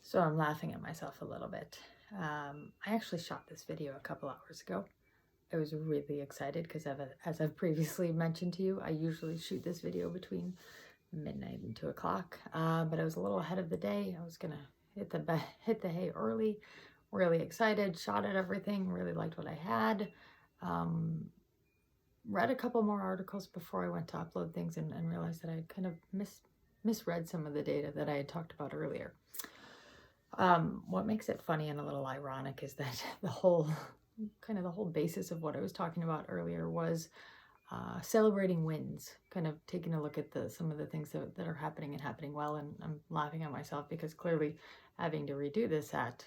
So I'm laughing at myself a little bit. I actually shot this video a couple hours ago. I was really excited because as I've previously mentioned to you, I usually shoot this video between midnight and 2 o'clock. But I was a little ahead of the day. I was gonna hit the hay early. Really excited, shot at everything, really liked what I had. Read a couple more articles before I went to upload things and realized that I kind of misread some of the data that I had talked about earlier. What makes it funny and a little ironic is that the whole basis of what I was talking about earlier was celebrating wins, kind of taking a look at some of the things that are happening and happening well. And I'm laughing at myself because clearly having to redo this at,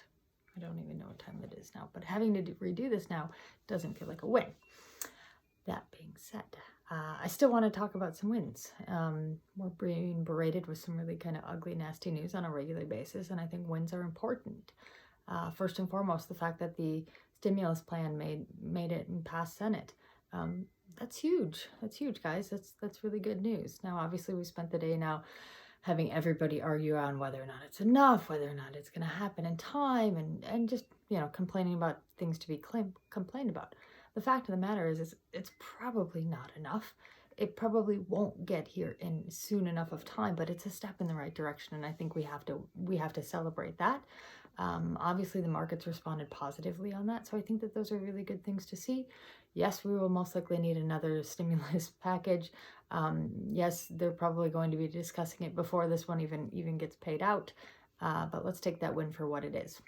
I don't even know what time it is now, but having to redo this now doesn't feel like a win. That being said, I still want to talk about some wins. We're being berated with some really kind of ugly, nasty news on a regular basis, and I think wins are important. First and foremost, the fact that the stimulus plan made it and passed Senate. That's huge. That's huge, guys. That's really good news. Now, obviously, we spent the day now having everybody argue on whether or not it's enough, whether or not it's going to happen in time, and just, complaining about things to be complained about. The fact of the matter is it's probably not enough. It probably won't get here in soon enough of time, but it's a step in the right direction, and I think we have to celebrate that. Obviously, the markets responded positively on that, so I think that those are really good things to see. Yes, we will most likely need another stimulus package. Yes, they're probably going to be discussing it before this one even gets paid out, but let's take that win for what it is.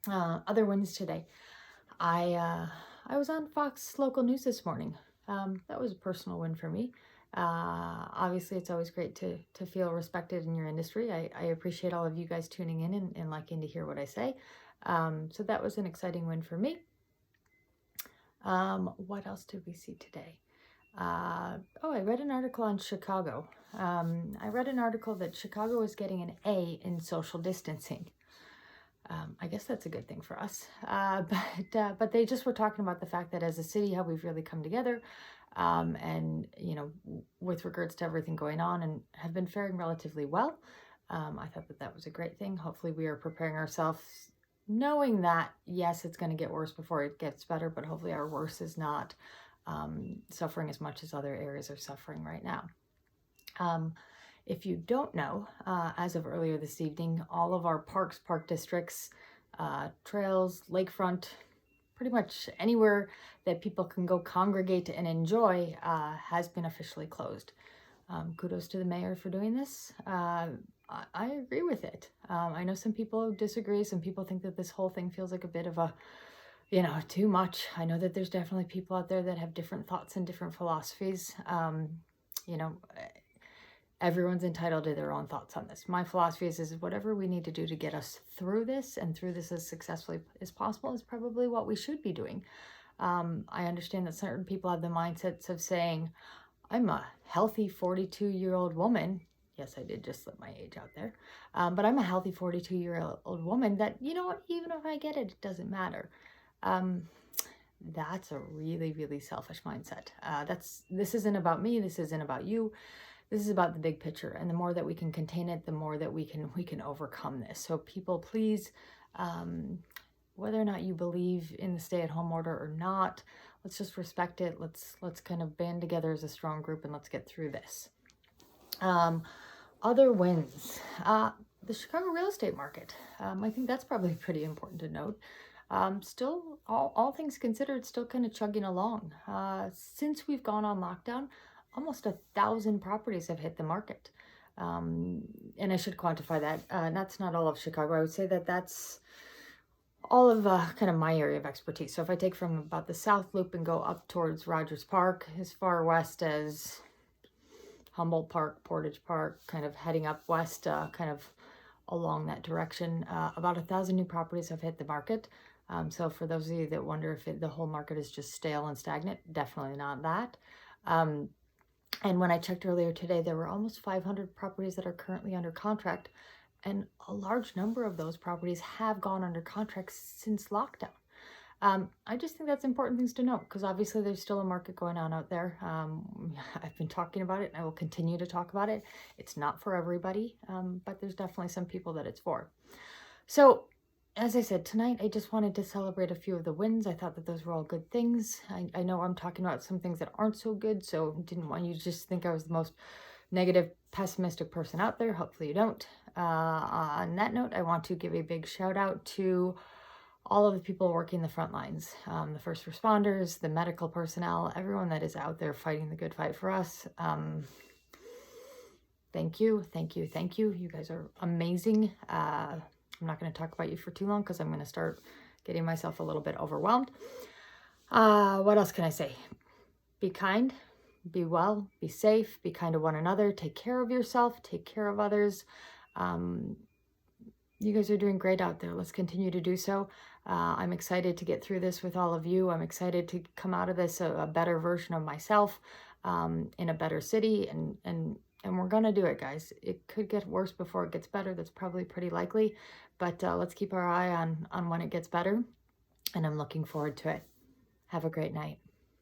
Other wins today. I was on Fox Local News this morning. That was a personal win for me. Obviously, it's always great to feel respected in your industry. I appreciate all of you guys tuning in and liking to hear what I say. So that was an exciting win for me. What else did we see today? I read an article on Chicago. I read an article that Chicago is getting an A in social distancing. I guess that's a good thing for us. But they just were talking about the fact that as a city, how we've really come together, and with regards to everything going on, and have been faring relatively well. I thought that was a great thing. Hopefully we are preparing ourselves, knowing that, yes, it's going to get worse before it gets better, but hopefully our worse is not suffering as much as other areas are suffering right now. If you don't know, as of earlier this evening, all of our park districts, trails, lakefront, pretty much anywhere that people can go congregate and enjoy has been officially closed. Kudos to the mayor for doing this. I agree with it. I know some people disagree. Some people think that this whole thing feels like a bit of a, too much. I know that there's definitely people out there that have different thoughts and different philosophies. Everyone's entitled to their own thoughts on this. My philosophy is whatever we need to do to get us through this and through this as successfully as possible is probably what we should be doing. I understand that certain people have the mindsets of saying, I'm a healthy 42-year-old woman. Yes, I did just slip my age out there. But I'm a healthy 42-year-old woman that, even if I get it, it doesn't matter. That's a really, really selfish mindset. This isn't about me. This isn't about you. This is about the big picture, and the more that we can contain it, the more that we can overcome this. So people, please, whether or not you believe in the stay-at-home order or not, let's just respect it. Let's kind of band together as a strong group, and let's get through this. Other wins. The Chicago real estate market. I think that's probably pretty important to note. Still, all things considered, still kind of chugging along. Since we've gone on lockdown, almost 1,000 properties have hit the market. And I should quantify that. That's not all of Chicago. I would say that that's all of kind of my area of expertise. So if I take from about the South Loop and go up towards Rogers Park, as far west as Humboldt Park, Portage Park, kind of heading up west, kind of along that direction, about 1,000 new properties have hit the market. So for those of you that wonder if the whole market is just stale and stagnant, definitely not that. And when I checked earlier today, there were almost 500 properties that are currently under contract, and a large number of those properties have gone under contract since lockdown. I just think that's important things to note, because obviously there's still a market going on out there. I've been talking about it, and I will continue to talk about it. It's not for everybody, but there's definitely some people that it's for. So, as I said, tonight I just wanted to celebrate a few of the wins. I thought that those were all good things. I know I'm talking about some things that aren't so good, so didn't want you to just think I was the most negative, pessimistic person out there. Hopefully you don't. On that note, I want to give a big shout out to all of the people working the front lines, the first responders, the medical personnel, everyone that is out there fighting the good fight for us. Thank you, thank you, thank you. You guys are amazing. I'm not going to talk about you for too long because I'm going to start getting myself a little bit overwhelmed. What else can I say? Be kind, be well, be safe, be kind to one another, take care of yourself, take care of others. You guys are doing great out there. Let's continue to do so. I'm excited to get through this with all of you. I'm excited to come out of this a better version of myself, in a better city, and we're going to do it, guys. It could get worse before it gets better. That's probably pretty likely, but let's keep our eye on when it gets better, and I'm looking forward to it. Have a great night.